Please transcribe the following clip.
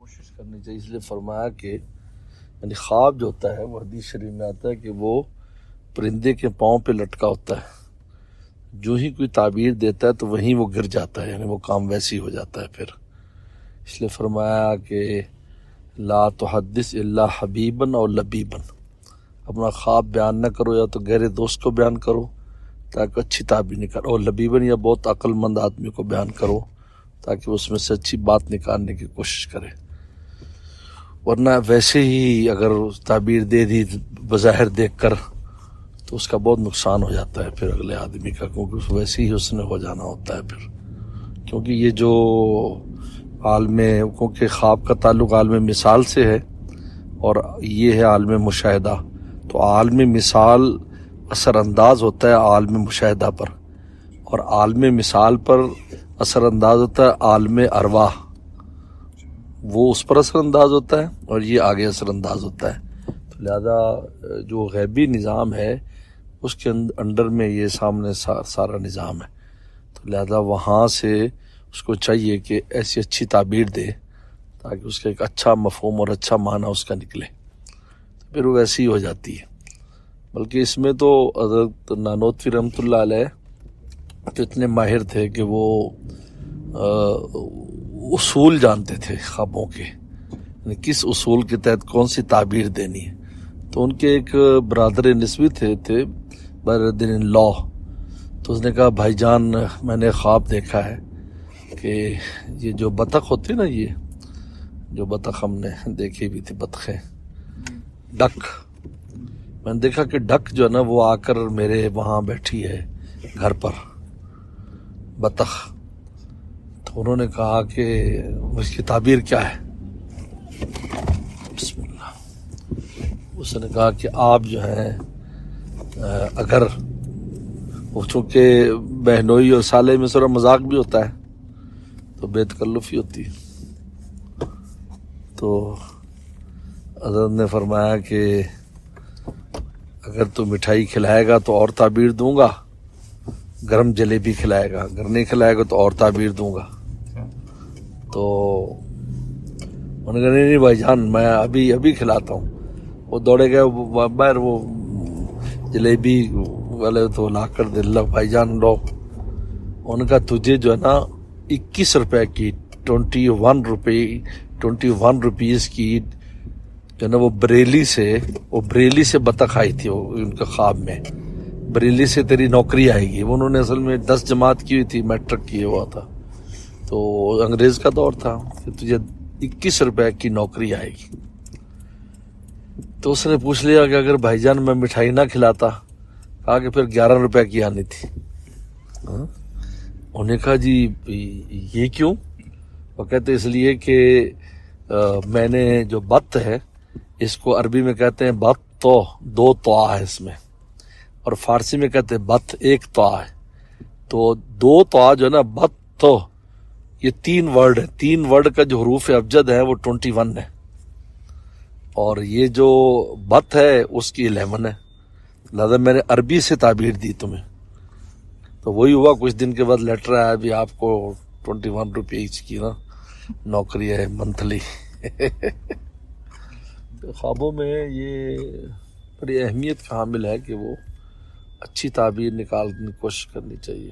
کوشش کرنی چاہیے. اس لیے فرمایا کہ یعنی خواب جو ہوتا ہے وہ حدیث شریف میں آتا ہے کہ وہ پرندے کے پاؤں پہ لٹکا ہوتا ہے. جو ہی کوئی تعبیر دیتا ہے تو وہیں وہ گر جاتا ہے، یعنی وہ کام ویسی ہو جاتا ہے پھر. اس لیے فرمایا کہ لا تحدث الا حبیبا اور لبیبا، اپنا خواب بیان نہ کرو، یا تو گہرے دوست کو بیان کرو تاکہ اچھی تعبیر نکال، اور لبیباً یا بہت عقل مند آدمی کو بیان کرو تاکہ اس میں سے اچھی بات نکالنے کی کوشش کرے. ورنہ ویسے ہی اگر تعبیر دے دی بظاہر دیکھ کر تو اس کا بہت نقصان ہو جاتا ہے پھر اگلے آدمی کا، کیونکہ ویسے ہی اس نے ہو جانا ہوتا ہے پھر. کیونکہ یہ جو عالم، کیونکہ خواب کا تعلق عالم مثال سے ہے اور یہ ہے عالم مشاہدہ، تو عالم مثال اثر انداز ہوتا ہے عالم مشاہدہ پر، اور عالم مثال پر اثر انداز ہوتا ہے عالم ارواح، وہ اس پر اثر انداز ہوتا ہے اور یہ آگے اثر انداز ہوتا ہے. تو لہذا جو غیبی نظام ہے اس کے انڈر میں یہ سامنے سارا نظام ہے. تو لہذا وہاں سے اس کو چاہیے کہ ایسی اچھی تعبیر دے تاکہ اس کا ایک اچھا مفہوم اور اچھا معنی اس کا نکلے، تو پھر وہ ویسی ہی ہو جاتی ہے. بلکہ اس میں تو حضرت نانوتوی رحمۃ اللہ علیہ تو اتنے ماہر تھے کہ وہ اصول جانتے تھے خوابوں کے، یعنی کس اصول کے تحت کون سی تعبیر دینی ہے. تو ان کے ایک برادر نسبی تھے بردن لا، تو اس نے کہا بھائی جان میں نے خواب دیکھا ہے کہ یہ جو بطخ ہوتی ہے نا، یہ جو بطخ ہم نے دیکھی بھی تھی بطخیں، ڈک، میں نے دیکھا کہ ڈک جو ہے نا وہ آ کر میرے وہاں بیٹھی ہے گھر پر، بطخ. تو انہوں نے کہا کہ اس کی تعبیر کیا ہے؟ بسم اللہ. اس نے کہا کہ آپ جو ہیں اگر وہ چونکہ بہنوئی اور سالے میں ذرا مذاق بھی ہوتا ہے تو بے تکلفی ہوتی ہے. تو حضرت نے فرمایا کہ اگر تو مٹھائی کھلائے گا تو اور تعبیر دوں گا، گرم جلیبی کھلائے گا، اگر نہیں کھلائے گا تو اور تعبیر دوں گا. تو انہوں نے کہا نہیں بھائی جان میں ابھی کھلاتا ہوں. وہ دوڑے گئے باہر، وہ جلیبی والے تو لا کر دے لو بھائی جان لو. ان کا تجھے جو ہے نا 21 روپے کی 21 روپیز کی جو ہے نا وہ بریلی سے بطخ آئی تھی ان کے خواب میں، بریلی سے تیری نوکری آئے گی. انہوں نے اصل میں 10 جماعت کی ہوئی تھی، میٹرک کیے ہوا تھا، تو انگریز کا دور تھا کہ تجھے 21 روپے کی نوکری آئے گی. تو اس نے پوچھ لیا کہ اگر بھائی جان میں مٹھائی نہ کھلاتا، کہا کہ پھر 11 روپے کی آنی تھی. انہوں نے کہا جی یہ کیوں؟ وہ کہتے اس لیے کہ میں نے جو بت ہے اس کو عربی میں کہتے ہیں بت، تو 2 طوا ہے اس میں، اور فارسی میں کہتے ہیں بت 1 طوا ہے. تو 2 طوا جو ہے نا بت، تو یہ 3 ورڈ ہے، 3 ورڈ کا جو حروف ابجد ہے وہ 21 ہے، اور یہ جو بت ہے اس کی 11 ہے. لہذا میں نے عربی سے تعبیر دی تمہیں. تو وہی ہوا، کچھ دن کے بعد لیٹر آیا بھی آپ کو 21 روپیز کی نا نوکری ہے منتھلی. خوابوں میں یہ بڑی اہمیت کا حامل ہے کہ وہ اچھی تعبیر نکالنے کی کوشش کرنی چاہیے.